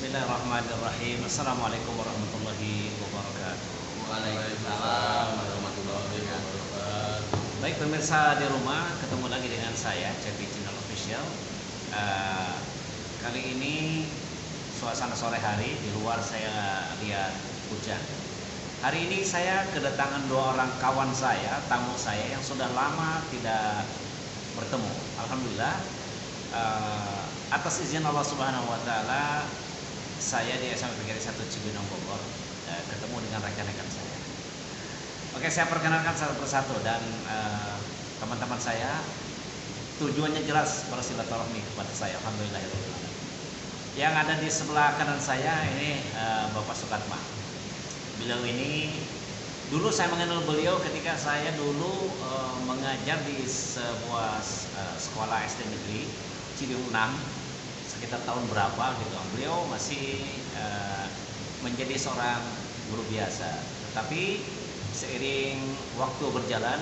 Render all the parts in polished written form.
Bismillahirrahmanirrahim. Assalamualaikum warahmatullahi wabarakatuh. Waalaikumsalam warahmatullahi wabarakatuh. Baik pemirsa di rumah, ketemu lagi dengan saya Cepi Channel Official. Kali ini suasana sore hari, di luar saya lihat hujan. Hari ini saya kedatangan dua orang kawan saya, tamu saya yang sudah lama tidak bertemu. Alhamdulillah, atas izin Allah Subhanahu wa taala, saya di SMA PGRI 1 Cibinong Bogor ketemu dengan rekan-rekan saya. Oke, saya perkenalkan satu persatu dan teman-teman saya tujuannya jelas bersilaturahmi kepada saya. Alhamdulillah. Yang ada di sebelah kanan saya ini Bapak Sukatma. Beliau ini dulu saya mengenal beliau ketika saya dulu mengajar di sebuah sekolah SD negeri Cibinong 6 sekitar tahun berapa gitu. Beliau masih menjadi seorang guru biasa, tetapi seiring waktu berjalan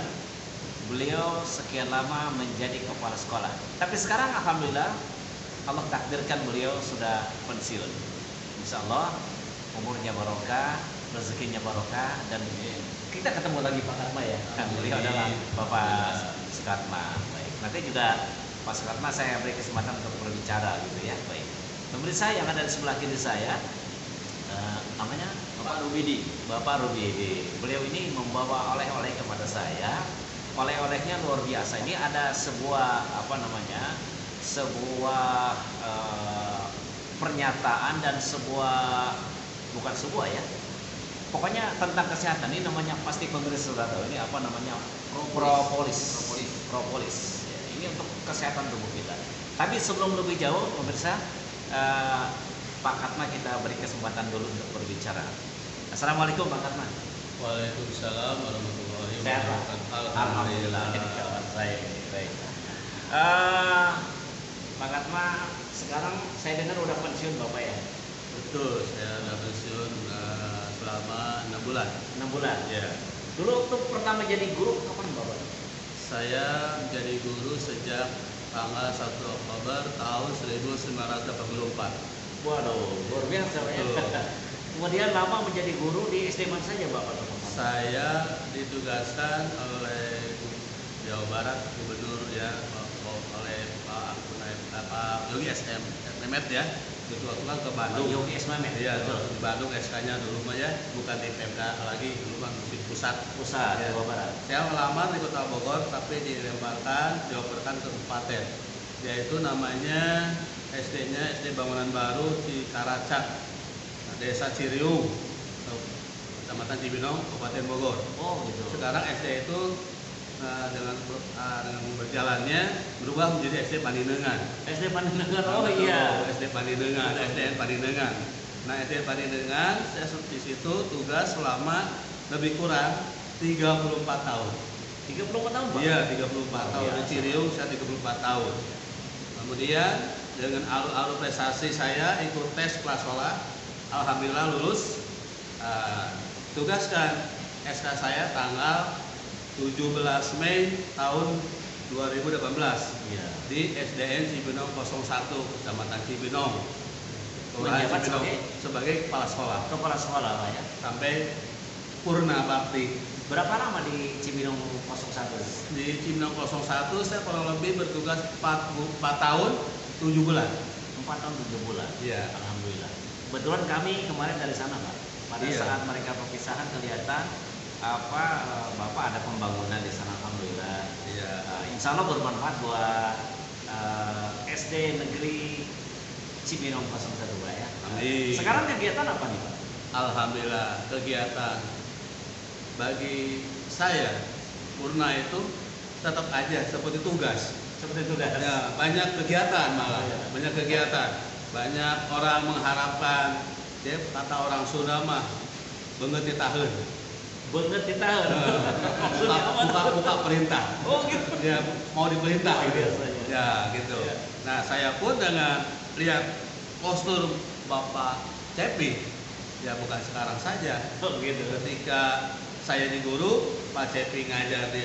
beliau sekian lama menjadi kepala sekolah. Tapi sekarang alhamdulillah Allah takdirkan beliau sudah pensiun. Insya Allah umurnya barokah, rezekinya barokah, dan kita ketemu lagi Pak Katma ya. Beliau adalah Bapak Sukatma. Baik, nanti juga Pak Sukatma saya beri kesempatan untuk berbicara gitu ya. Baik. Pemirsa yang ada di sebelah kiri saya, namanya Pak Rubidi. Bapak Rubidi. Beliau ini membawa oleh-oleh kepada saya. Oleh-olehnya luar biasa. Ini ada sebuah sebuah pernyataan dan bukan sebuah ya. Pokoknya tentang kesehatan. Ini namanya pasti pemirsa sudah tahu. Ini propolis. Ini untuk kesehatan tubuh kita. Tapi sebelum lebih jauh, pemirsa, Pak Katma kita beri kesempatan dulu untuk berbicara. Assalamualaikum Pak Katma. Waalaikumsalam warahmatullahi Sehat, Pak? wabarakatuh. Alhamdulillah. Ini kawan saya. Baik. Pak Katma, sekarang saya dengar udah pensiun Bapak ya? Betul, saya sudah pensiun selama 6 bulan. 6 bulan. Ya. Dulu waktu pertama jadi guru kapan Bapak? Saya menjadi guru sejak tanggal 1 Oktober tahun 1984. Waduh, luar biasa Pak ya. Kemudian lama menjadi guru di SD mana saja Bapak? Saya ditugaskan oleh Jawa Barat Gubernur ya, oleh Pak Yogi SM Mehmet ya. Itu waktu kan ke Bandung. Yogi S. Mehmet. Iya, di Bandung SK-nya dulu mah ya, bukan di Pemda lagi, dulu kan di pusat. Pusat Ya. Jawa Barat. Saya melamar di Kota Bogor tapi dioperkan ke kabupaten. Yaitu namanya SD-nya SD Bangunan Baru di Karacak, Desa Ciriung, Kecamatan Cibinong, Kabupaten Bogor. Oh gitu. Sekarang SD itu dengan berjalannya berubah menjadi SD Paninengan. SD Pandengar. Oh iya. SD Paninengan, SDN Paninengan. Nah, SD Paninengan saya di situ tugas selama lebih kurang 34 tahun. 34 tahun Pak? Iya, 34 tahun. Di Ciriung saya 34 tahun. Kemudian dengan alur prestasi saya ikut tes kelas sekolah, alhamdulillah lulus. Tugaskan SK saya tanggal 17 Mei tahun 2018 Iya. di SDN Cibinong 01 Kecamatan Cibinong, Menjabat sebagai kepala sekolah kepala sekolah Pak ya. sampai purna bakti. Berapa lama di Cibinong 01? Di Cibinong 01 saya kurang lebih bertugas 4 tahun 7 bulan. 4 tahun 7 bulan. Iya. Alhamdulillah. Kebetulan kami kemarin dari sana Pak. Pada Iya. saat mereka perpisahan kelihatan Bapak ada pembangunan di sana, alhamdulillah. Iya. Insya Allah bermanfaat buat SD negeri Cibinong 01 Pak ya. Amin. Sekarang kegiatan apa nih Pak? Alhamdulillah kegiatan bagi saya purna itu tetap aja seperti tugas. Seperti itu guys. Ya, banyak kegiatan malah, Iya. banyak kegiatan. Banyak orang mengharapkan, ya, kata orang Sunda mah beungeut ditaheun. Banget di tahun. Buka perintah. Oh gitu. Ya, mau diperintah gitu. Biasanya. Ya, gitu. Iya. Nah, saya pun dengan lihat postur Bapak Cepi, ya bukan sekarang saja. Oh gitu. Ketika saya di guru, Pak Cepi ngajar di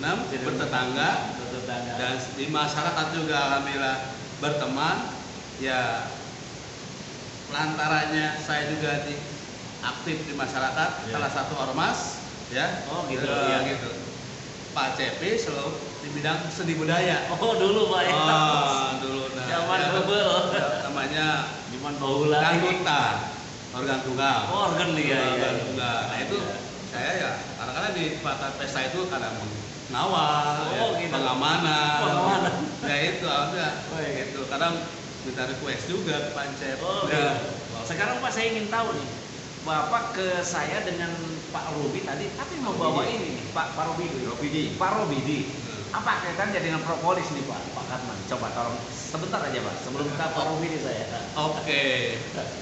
6 bertetangga, Bertetangga. dan di masyarakat juga alhamdulillah berteman. Ya lantarannya saya juga aktif di masyarakat, salah satu ormas, ya. Oh gitu. Ya gitu. Pak CP selalu di bidang seni budaya. Oh dulu Pak ya. Oh, dulu. Nah, Zaman ya, bebel. namanya Zaman baula. dangdutan, organ tunggal. Oh, organ ya. Organ tunggal. Nah itu saya ya kadang-kadang di pesta itu kadang mengawal, gitu. pengamanan. Ya itu ada. Oh, iya. Itu kadang minta request juga ke Pak CP. Oh, Ya. gitu. Sekarang Pak saya ingin tahu nih, Bapak ke saya dengan Pak Robi tadi, tapi membawa ini nih, Pak Robidi. Pak Robidi. Apa kaitannya dengan propolis nih Pak Katman? Coba tolong sebentar aja Pak, sebelum ke Pak Robidi saya. Oke.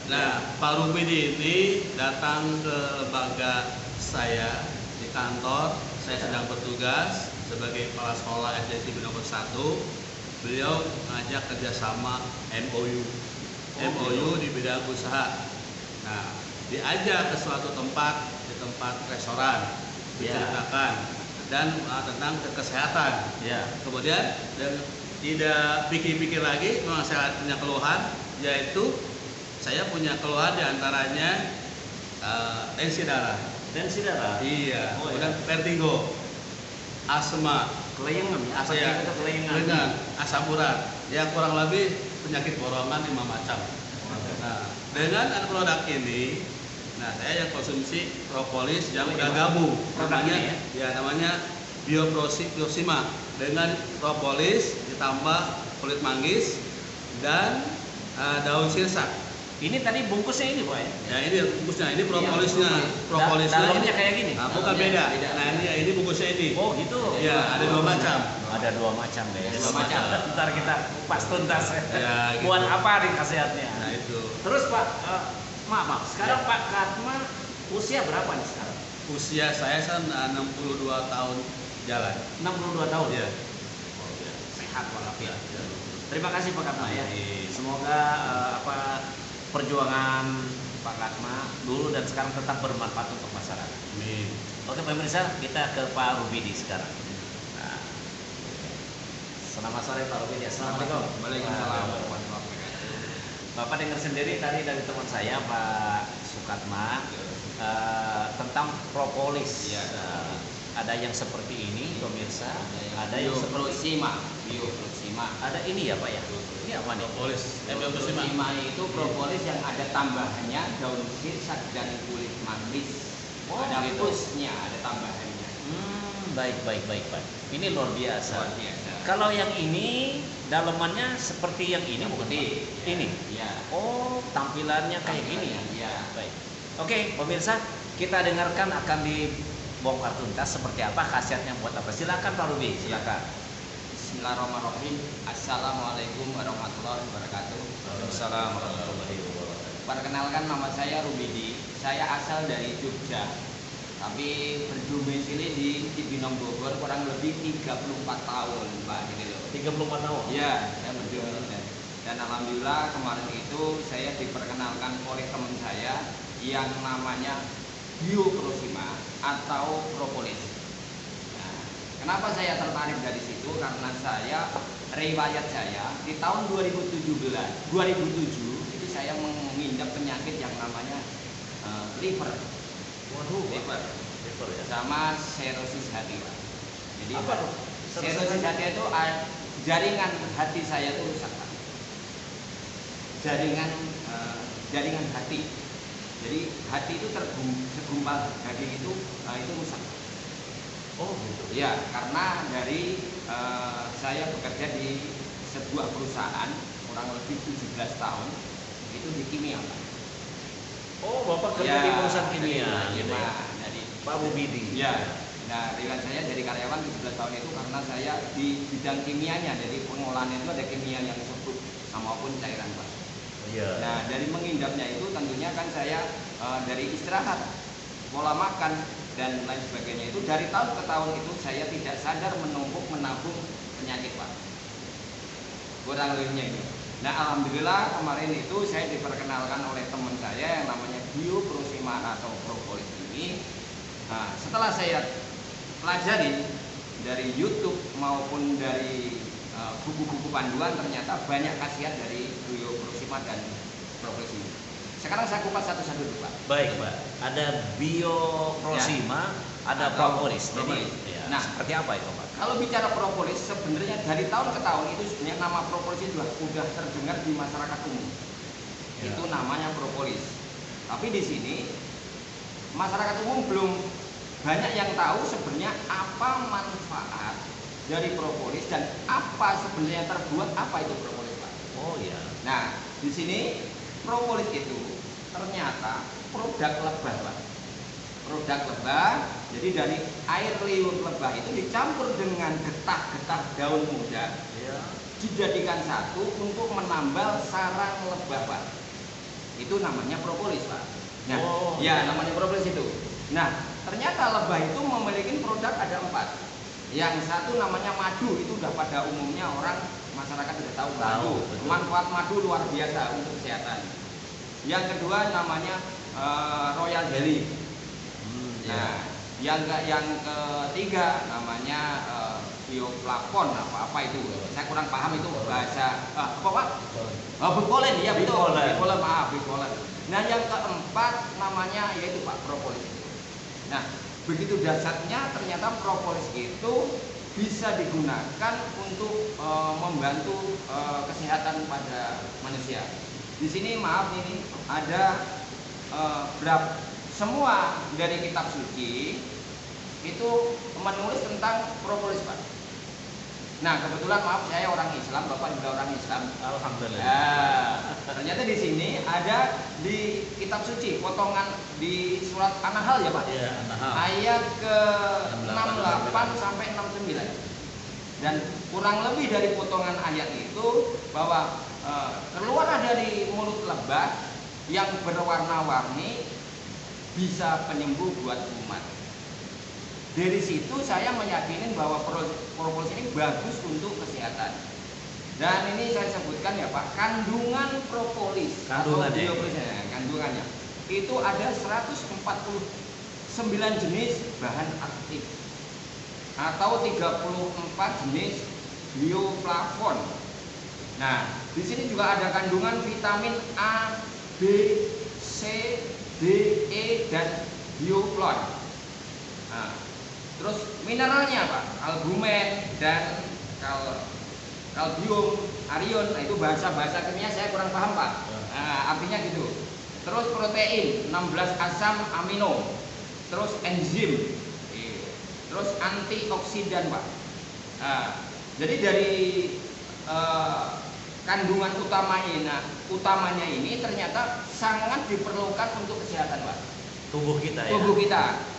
Nah, Pak Robidi ini datang ke lembaga saya di kantor. Saya sedang bertugas sebagai kepala sekolah SD Cibinong 1. Beliau ngajak kerjasama MOU di bidang usaha. Nah, diajak ke suatu tempat, di tempat restoran, diceritakan dan tentang kesehatan. Ya. Kemudian dan tidak pikir-pikir lagi, memang saya punya keluhan, yaitu saya punya keluhan diantaranya tensi darah. Tensi darah. Iya. Oh, Kemudian iya. vertigo, asma, Kelayangan ya, asam ya, itu kelayangan. dengan asam urat. Ya kurang lebih penyakit borongan 5 macam. Nah, dengan produk ini, nah saya yang konsumsi propolis yang udah gabung, namanya namanya Bioprosima dengan propolis ditambah kulit manggis dan daun sirsak. Ini tadi bungkusnya ini Pak ya? Ya ini bungkusnya, ini propolisnya, Dalamnya kayak gini. Nah, bukan beda. Nah ini bungkusnya ini. Oh gitu. Ya ada 2 macam. Ada 2 macam deh. Ada 2 macam. Ntar kita pas tuntas. Ya, gitu. Buat apa nih khasiatnya? Nah itu. Terus Pak, maaf, sekarang Pak Katman usia berapa nih sekarang? Usia saya 62 tahun jalan. 62 tahun. Ya. Sehat walafiat. Terima kasih Pak Katma ya. Amin. Semoga perjuangan Pak Katma dulu dan sekarang tetap bermanfaat untuk masyarakat. Amin. Oke pemirsa, kita ke Pak Rubidi sekarang. Nah, selamat sore Pak Rubidi. Assalamualaikum. Waalaikumsalam. Bapak dengar sendiri tadi dari teman saya Pak Sukatma tentang propolis. Ya. Ada yang seperti ini pemirsa, ada yang seperti Bioprosima. ada ini ya Pak ya. Ini apa nih? Propolis. Bioprosima itu propolis yang ada tambahannya daun sirsak dan kulit manggis. Oh, ada gitu. plusnya, ada tambahannya. Baik Pak. Ini luar biasa. Luar biasa. Kalau yang ini dalamannya seperti yang ini bukan Pak? Ini. Ya. Oh, tampilannya kayak gini. Ya. Baik. Oke, pemirsa, kita dengarkan akan dibongkar tuntas seperti apa khasiatnya buat apa. Silakan Pak Rubi, silakan. Bismillahirrahmanirrahim. Assalamualaikum warahmatullahi wabarakatuh. Waalaikumsalam warahmatullahi wabarakatuh. Perkenalkan, nama saya Rubidi. Saya asal dari Jogja, tapi berdomisili di Cibinong Bogor kurang lebih 34 tahun, Pak. Gitu loh. 34 tahun. Iya, saya berdomisili. Dan alhamdulillah kemarin itu saya diperkenalkan oleh teman saya yang namanya Bioprosima atau propolis. Nah, kenapa saya tertarik dari situ? Karena riwayat saya di tahun 2007 itu saya mengidap penyakit yang namanya liver. Waduh, Liver ya. sama serosis hati, Pak. Jadi Apa tuh? serosis hati itu jaringan hati saya itu rusak, Pak. Jaringan hati. Jadi hati itu segumpal daging itu rusak. Oh, gitu. Ya, karena dari saya bekerja di sebuah perusahaan kurang lebih 17 tahun itu di kimia, Pak. Oh, Bapak kerja di perusahaan kimia gitu ya. Jadi Pak Rubidi. ya. Nah, riwayat saya jadi karyawan 17 tahun itu karena saya di bidang kimianya, jadi pengolahan itu ada kimia yang disebut maupun cairan, Pak. Iya. Nah, dari mengindapnya itu tentunya kan saya dari istirahat, pola makan dan lain sebagainya itu dari tahun ke tahun itu saya tidak sadar menabung penyakit, Pak. Kurang lebihnya ini. Nah, alhamdulillah kemarin itu saya diperkenalkan oleh teman saya yang namanya Bioprosima atau propolis ini. Nah, setelah saya pelajari dari YouTube maupun dari buku-buku panduan, ternyata banyak khasiat dari Bioprosima dan propolis ini. Sekarang saya kupas satu-satu dulu Pak. Baik Pak, ada bioprosima, ada Atau propolis. Jadi propolis. ya, Nah, seperti apa itu Pak? kalau bicara propolis, sebenarnya dari tahun ke tahun itu sebenarnya nama propolis itu sudah terdengar di masyarakat umum. Ya. Itu namanya propolis. Tapi di sini masyarakat umum belum banyak yang tahu sebenarnya apa manfaat dari propolis dan apa sebenarnya terbuat apa itu propolis Pak. Oh ya. Nah, di sini propolis itu ternyata produk lebah Pak. Produk lebah, jadi dari air liur lebah itu dicampur dengan getah-getah daun muda, Ya. dijadikan satu untuk menambal sarang lebah Pak. Itu namanya propolis Pak. Nah, Oh, ya iya. namanya propolis itu. Nah, ternyata lebah itu memiliki produk ada 4. Yang satu namanya madu, itu udah pada umumnya orang masyarakat sudah tahu madu. Betul. Manfaat madu luar biasa untuk kesehatan. Yang kedua namanya royal jelly. Ya. Nah, yang ketiga namanya bioflavon apa itu. Saya kurang paham itu bahasa apa Pak? Bipolen, ya betul. Bipolen. Maaf, bipolen. Nah, yang keempat namanya yaitu Pak propolis. Nah, begitu dahsyatnya ternyata propolis itu bisa digunakan untuk membantu kesehatan pada manusia. Di sini maaf ini ada semua dari kitab suci itu menulis tentang propolis Pak. Nah, kebetulan maaf saya orang Islam, Bapak juga orang Islam. Alhamdulillah. Nah, ternyata di sini ada di kitab suci potongan di surat An-Nahl ya Pak. Ya, nah. Ayat ke 68 68 sampai 69. Dan kurang lebih dari potongan ayat itu bahwa keluar dari mulut lebah yang berwarna-warni bisa penyembuh buat umat. Dari situ saya meyakini bahwa propolis ini bagus untuk kesehatan. Dan ini saya sebutkan ya Pak, kandungan propolis Kandungannya. atau bioprolisnya, kandungannya itu ada 149 jenis bahan aktif atau 34 jenis bioflavon. Nah, di sini juga ada kandungan vitamin A, B, C, D, E dan bioplon. Nah, terus mineralnya Pak, albumen dan kalsium, arion. Nah, itu bahasa kimia saya kurang paham Pak. Nah, artinya gitu. Terus protein, 16 asam amino. Terus enzim. Terus antioksidan Pak. Nah, jadi dari kandungan utamanya ini ternyata sangat diperlukan untuk kesehatan Pak. Tubuh kita ya. Tubuh kita.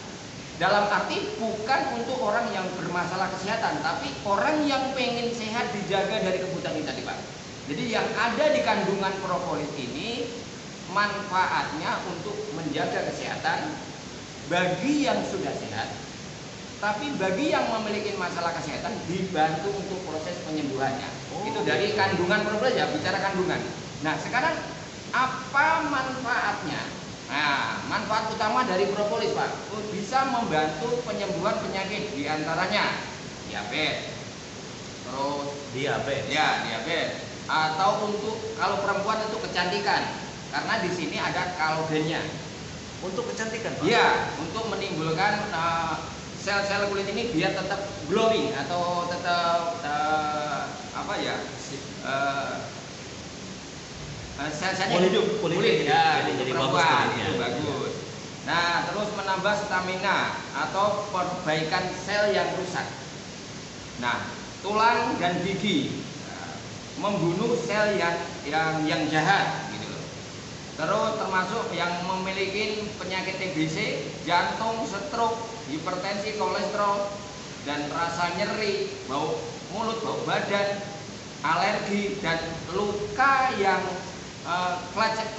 Dalam arti bukan untuk orang yang bermasalah kesehatan, tapi orang yang pengen sehat dijaga dari kebutuhan ini tadi Pak. Jadi yang ada di kandungan propolis ini manfaatnya untuk menjaga kesehatan bagi yang sudah sehat, tapi bagi yang memiliki masalah kesehatan dibantu untuk proses penyembuhannya. Itu dari kandungan propolis ya, bicara kandungan. Nah, sekarang apa manfaatnya? Nah, manfaat utama dari propolis Pak, bisa membantu penyembuhan penyakit, diantaranya diabetes, terus diabetes, atau untuk kalau perempuan itu kecantikan, karena di sini ada kolagennya. Untuk kecantikan Pak? Iya, untuk menimbulkan sel-sel kulit ini biar tetap glowing atau tetap sel-selnya hidup, kulit ya, jadi perempuan bagus itu bagus. Nah, terus menambah stamina atau perbaikan sel yang rusak. Nah, tulang dan gigi, membunuh sel yang jahat gitu loh. Terus termasuk yang memiliki penyakit TBC, jantung, stroke, hipertensi, kolesterol, dan rasa nyeri, bau mulut, bau badan, alergi, dan luka yang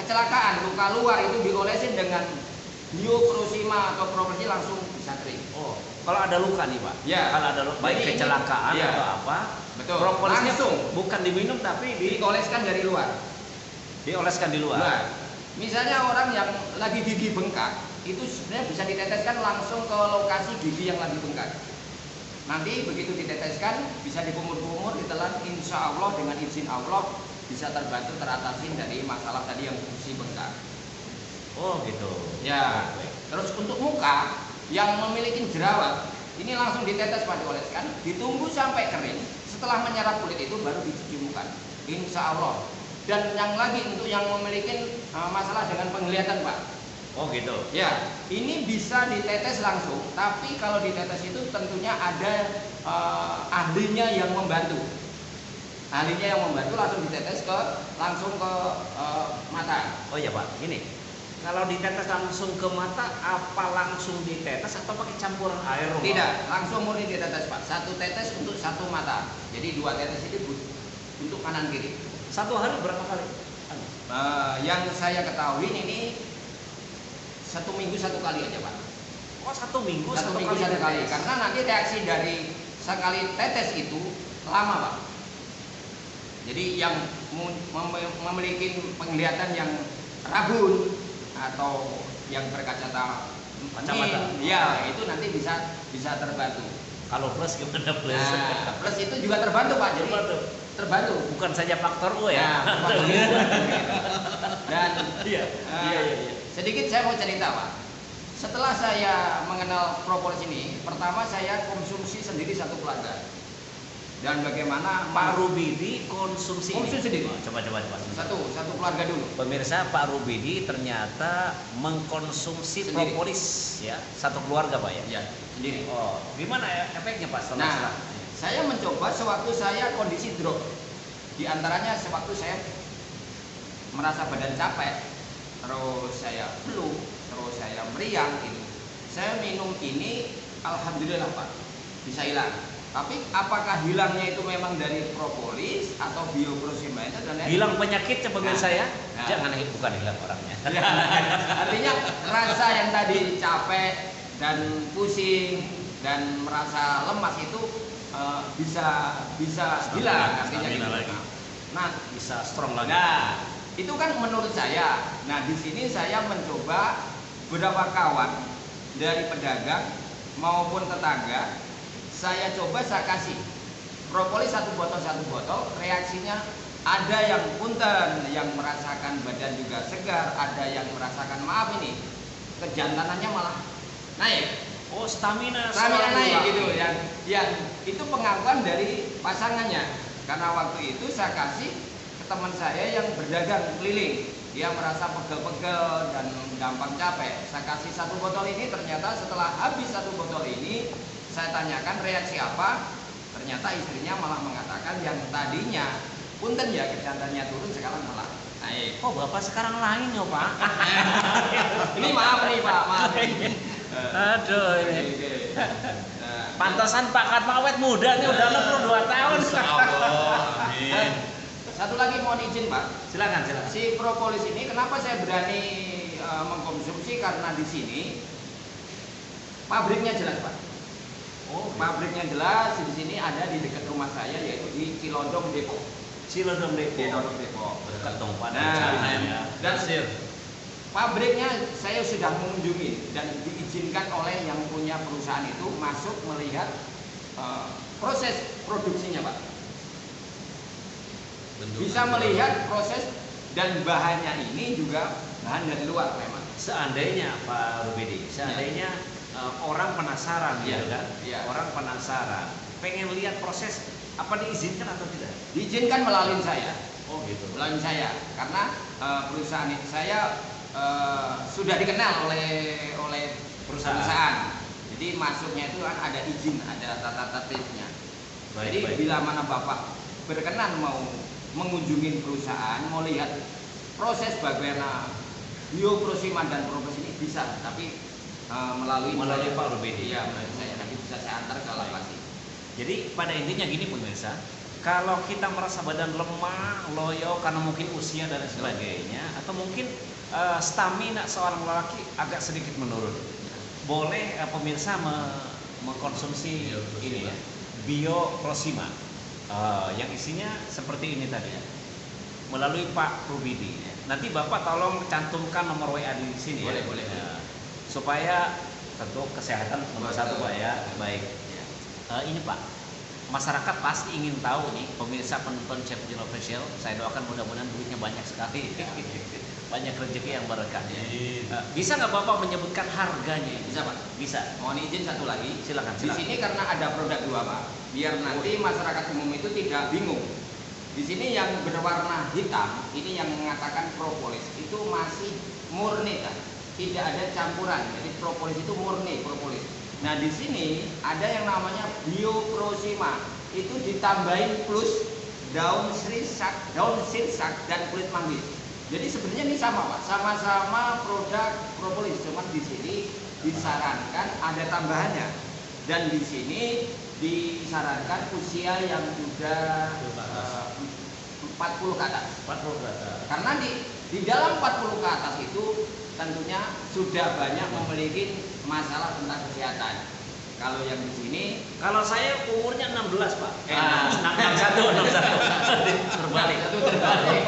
kecelakaan, luka luar itu diolesin dengan bioprosima atau propolis langsung bisa kering. Oh, kalau ada luka nih Pak? Ya. Kalau ada luka, baik Jadi kecelakaan ya. atau apa? Betul. Propolisnya Langsung. bukan diminum tapi Dioleskan dari luar. dioleskan di luar. Nah, misalnya orang yang lagi gigi bengkak, itu sebenarnya bisa diteteskan langsung ke lokasi gigi yang lagi bengkak. Nanti begitu diteteskan, bisa dikumur-kumur, ditelan, insya Allah dengan izin Allah bisa terbantu teratasi dari masalah tadi yang fungsi bengkak. Oh gitu. Ya. Baik. Terus untuk muka yang memiliki jerawat, ini langsung ditetes Pak, dioleskan, ditunggu sampai kering. Setelah menyerap kulit itu baru dicuci muka. Insya Allah. Dan yang lagi untuk yang memiliki masalah dengan penglihatan Pak. Oh gitu. Ya, ini bisa ditetes langsung, tapi kalau ditetes itu tentunya ada ahlinya yang membantu. Ahlinya yang membantu langsung ditetes langsung ke mata. Oh iya Pak, gini. Kalau ditetes langsung ke mata, apa langsung ditetes atau pakai campuran air? Tidak, langsung murni ditetes Pak. Satu tetes untuk satu mata. Jadi 2 tetes ini untuk kanan kiri. Satu hari berapa kali? Yang saya ketahui ini 1 minggu 1 kali aja Pak. Oh 1 minggu 1 minggu 1 kali. Karena nanti reaksi dari sekali tetes itu lama Pak. Jadi yang memiliki penglihatan yang rabun atau yang berkacamata Kacamata. ya itu nanti bisa terbantu. Kalau plus gimana plus? Nah, plus itu juga terbantu Pak. Jadi terbantu. Bukan saja faktor U ya. Dan Iya. sedikit saya mau cerita Pak. Setelah saya mengenal propolis ini, pertama saya konsumsi sendiri 1 keluarga. Dan bagaimana Pak Rubidi konsumsi sendiri. Oh, coba. Satu keluarga dulu. Pemirsa, Pak Rubidi ternyata mengkonsumsi Sendiri. propolis ya, 1 keluarga Pak ya. Ya, sendiri. Oh, gimana ya efeknya Pak setelah Nah, saya mencoba sewaktu saya kondisi drop. Di antaranya sewaktu saya merasa badan capek, terus saya flu, terus saya meriang gitu. Saya minum ini, alhamdulillah Pak, bisa hilang. Tapi apakah hilangnya itu memang dari propolis atau bioprosima itu dan hilang penyakitnya pemirsa ya? Nah. Jangan bukan hilang orangnya. Ya, artinya rasa yang tadi capek dan pusing dan merasa lemas itu bisa hilang artinya stamina gitu. lagi. Nah, Bisa strong lagi. nah, itu kan menurut saya. Nah, di sini saya mencoba beberapa kawan dari pedagang maupun tetangga, saya coba saya kasih propolis 1 botol, reaksinya ada yang punten, yang merasakan badan juga segar, ada yang merasakan maaf ini kejantanannya malah naik. Oh, stamina Naik gitu yang itu pengakuan dari pasangannya. Karena waktu itu saya kasih ke teman saya yang berdagang keliling, dia merasa pegel-pegel dan gampang capek. Saya kasih 1 botol ini, ternyata setelah habis 1 botol ini, saya tanyakan reaksi apa. Ternyata istrinya malah mengatakan yang tadinya punten ya kejantannya turun, sekarang malah naik. Oh, Bapak sekarang lain ya Pak? Ini maaf nih Pak, maaf. Aduh ini. Oke. Nah, Pantasan Pak Katma awet muda nih udah 62 tahun. Amin. satu lagi mohon izin Pak. Silakan. Si propolis ini kenapa saya berani mengkonsumsi, karena di sini pabriknya jelas Pak. Oh, Pabriknya jelas, di sini ada di dekat rumah saya, yaitu di Cilodong Depok. Cilodong Cilodong Depok. dekat dong Pak. Nah, dan Nasir. pabriknya saya sudah mengunjungi dan diizinkan oleh yang punya perusahaan itu masuk melihat proses produksinya Pak. Bisa melihat proses dan bahannya ini juga bahan dari luar memang. Seandainya Pak Rubidi, orang penasaran Ya. gitu kan? Ya. Orang penasaran, pengen lihat proses apa diizinkan atau tidak? Diizinkan melalui saya. Oh gitu. Melalui saya, karena perusahaan itu saya sudah dikenal oleh perusahaan. Jadi masuknya itu kan ada izin, ada tata tertibnya. Jadi bila mana Bapak berkenan mau mengunjungi perusahaan, mau lihat proses bagaimana bioprosima dan propos ini bisa, tapi melalui Pak Rubidi. Iya, melalui saya nanti bisa saya antar ke lokasi. Jadi pada intinya gini pemirsa, kalau kita merasa badan lemah, loyo karena mungkin usia dan sebagainya, atau mungkin stamina seorang lelaki agak sedikit menurun, boleh pemirsa mengkonsumsi ini ya, bioprosima, yang isinya seperti ini tadi ya, melalui Pak Rubidi. Nanti Bapak tolong cantumkan nomor WA di sini Boleh, ya, boleh. supaya tentu kesehatan nomor 1 Pak ya. Baik. Ini Pak, masyarakat pasti ingin tahu nih, pemirsa penonton Chef Jin Official, saya doakan mudah-mudahan duitnya banyak sekali. banyak rezeki yang berkah. Amin. Bisa nggak Bapak menyebutkan harganya? Bisa, Pak. Bisa. Mohon izin satu lagi. Silakan. Di sini karena ada produk dua, Pak. Biar nanti masyarakat umum itu tidak bingung. Di sini yang berwarna hitam, ini yang mengatakan propolis, itu masih murni kan? Tidak ada campuran. Jadi propolis itu murni propolis. Nah, di sini ada yang namanya bioprosima. Itu ditambahin plus daun sirsak dan kulit manggis. Jadi sebenarnya ini sama, Pak. Sama-sama produk propolis, cuma di sini disarankan ada tambahannya. Dan di sini disarankan usia yang sudah 40 ke atas. 40 ke atas. Karena di dalam 40 ke atas itu tentunya sudah banyak memiliki masalah tentang kesehatan. Kalau yang di sini, Kalau saya umurnya 16, Pak. 61. Terbalik. itu terbalik.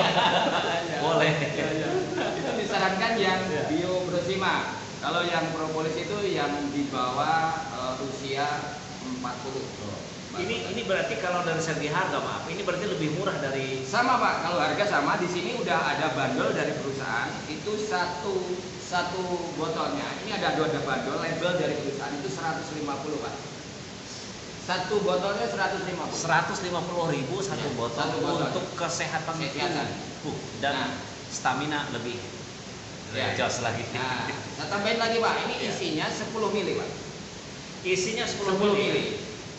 Boleh. Itu disarankan yang Ya. bioprosima. Kalau yang propolis itu yang di bawah usia 40. Ini berarti kalau dari segi harga, maaf, ini berarti lebih murah dari Sama, Pak, kalau harga sama. Di sini udah ada bandol dari perusahaan. Itu satu botolnya. Ini ada bandol label dari perusahaan itu 150, Pak. Satu botolnya 150. 150.000 satu Ya, botol satu botol. untuk kesehatan Kesehatan. tubuh dan Nah. stamina lebih Ya. jos lagi. Nah, saya tambahin lagi, Pak. Ini Ya. isinya 10 mili, Pak. Isinya 10 10 mili. mili.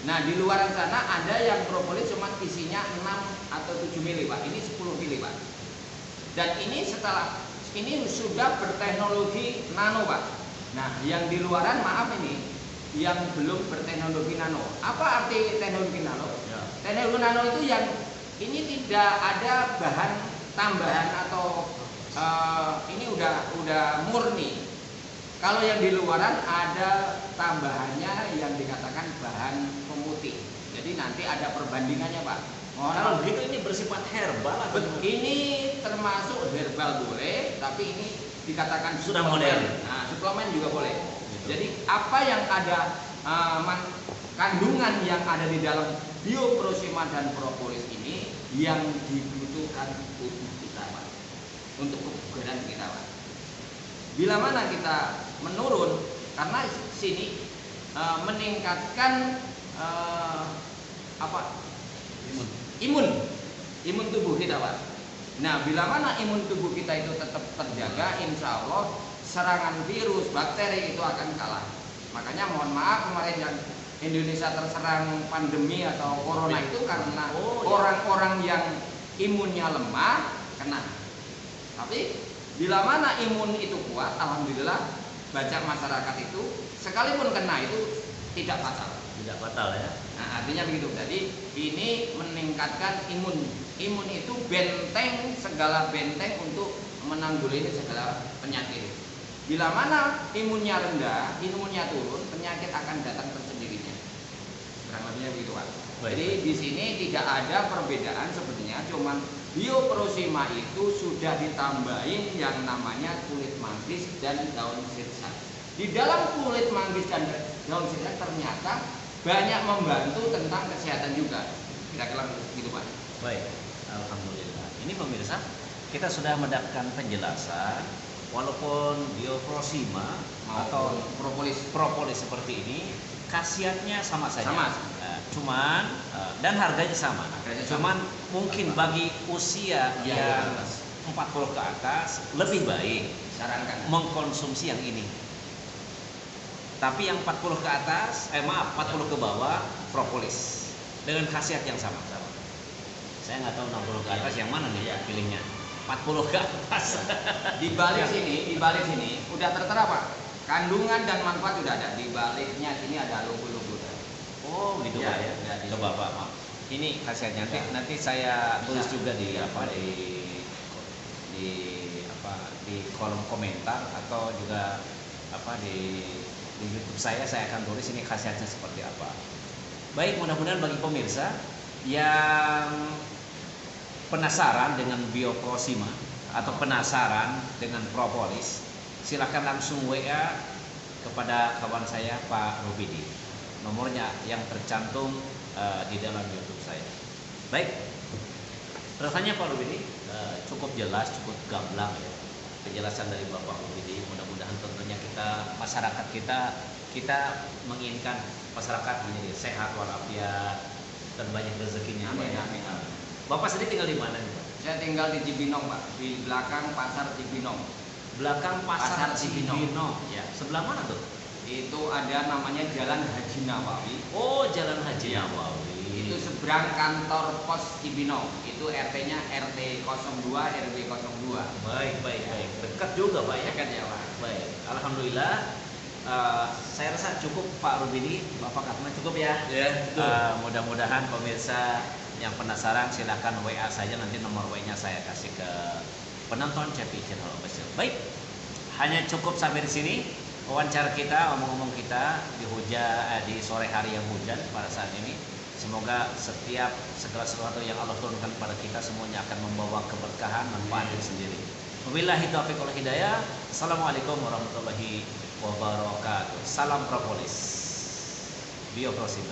Nah, di luar sana ada yang propolis cuma isinya 6 atau 7 mili, Pak. Ini 10 mili, Pak. Dan ini ini sudah berteknologi nano, Pak. Nah, yang di luaran maaf ini yang belum berteknologi nano. Apa arti teknologi nano? Ya. Teknologi nano itu yang ini tidak ada bahan tambahan atau ini udah murni. Kalau yang di luaran ada tambahannya yang dikatakan bahan pemutih. Jadi nanti ada perbandingannya, Pak. Kalau begitu ini bersifat herbal atau Ini termasuk herbal boleh, tapi ini dikatakan Sudah suplemen. modern. Nah, suplemen juga boleh. Gitu. Jadi apa yang ada kandungan yang ada di dalam bioprosima dan propolis ini yang dibutuhkan tubuh kita, Pak. Untuk kebugaran kita, Pak. Bila mana kita menurun, karena sini meningkatkan imun tubuh kita, Pak. Nah, bila mana imun tubuh kita itu tetap terjaga, insya Allah serangan virus, bakteri itu akan kalah. Makanya mohon maaf kemarin yang Indonesia terserang pandemi atau corona itu karena orang-orang yang imunnya lemah kena. Tapi bila mana imun itu kuat, alhamdulillah banyak masyarakat itu sekalipun kena itu tidak fatal. tidak fatal ya? Nah, artinya begitu. Jadi ini meningkatkan imun. Imun itu benteng, segala benteng untuk menanggulangi segala penyakit. Bila mana imunnya rendah, imunnya turun, penyakit akan datang tersendirinya. Kurang lebihnya begitu, Pak. Baik. Jadi di sini tidak ada perbedaan sebenarnya, cuman bioprosima itu sudah ditambahin yang namanya kulit manggis dan daun sirsak. Di dalam kulit manggis dan daun sirsak ternyata banyak membantu tentang kesehatan juga. Kira-kira gitu, Pak. Baik, alhamdulillah. Ini pemirsa, kita sudah mendapatkan penjelasan. Walaupun bioprosima atau propolis seperti ini, khasiatnya sama saja. Sama. Cuman dan harganya sama. Cuman mungkin bagi usia Ya, yang ke atas. 40 ke atas lebih baik Sarankan. mengkonsumsi yang ini. Tapi yang 40 ke atas, 40 ke bawah propolis dengan khasiat yang sama. Saya nggak tahu 60 ke atas yang mana nih pilihnya. 40 ke atas. Di balik sini udah tertera, Pak. Kandungan dan manfaat sudah ada. Di baliknya sini ada logo-logo. Oh, gitu Ya, Pak ya. ya, di Coba sini. Pak, maaf. Ini khasiatnya nanti, Ya. nanti saya tulis Bisa. juga di Ya, apa boleh. di kolom komentar atau juga di YouTube saya akan tulis ini khasiatnya seperti apa. Baik, mudah-mudahan bagi pemirsa yang penasaran dengan bioprosima atau penasaran dengan propolis, silakan langsung WA kepada kawan saya Pak Rubidi. Nomornya yang tercantum di dalam YouTube saya. Baik, rasanya Pak Rubidi cukup jelas, cukup gamblang ya. penjelasan dari Bapak Ubidi. Mudah-mudahan tentunya masyarakat kita menginginkan masyarakat menjadi sehat walafiat dan banyak rezekinya. Amin, amin, amin. Bapak sendiri tinggal di mana nih, Pak? Saya tinggal di Cibinong, Pak, di belakang Pasar Cibinong. Belakang Pasar Cibinong. Cibinong. Ya. Sebelah mana tuh? Itu ada namanya Jalan Haji Nawawi. Oh, Jalan Haji Nawawi. Itu seberang kantor pos Cibinong. Itu RT-nya RT 02 RW 02. Baik. Dekat juga, Pak ya. Dekat ya, Pak. Baik. Alhamdulillah. Saya rasa cukup Pak Rubidi, Bapak Katma cukup ya. Ya, Mudah-mudahan pemirsa yang penasaran silahkan WA saja, nanti nomor WA-nya saya kasih ke penonton CPI Channel Official. Baik, hanya cukup sampai di sini wawancara kita, omong-omong kita di sore hari yang hujan pada saat ini. Semoga segala sesuatu yang Allah turunkan pada kita semuanya akan membawa keberkahan, manfaat sendiri. Wabillahi taufiq wal hidayah. Assalamualaikum warahmatullahi wabarakatuh. Salam Propolis. Bio Prosima.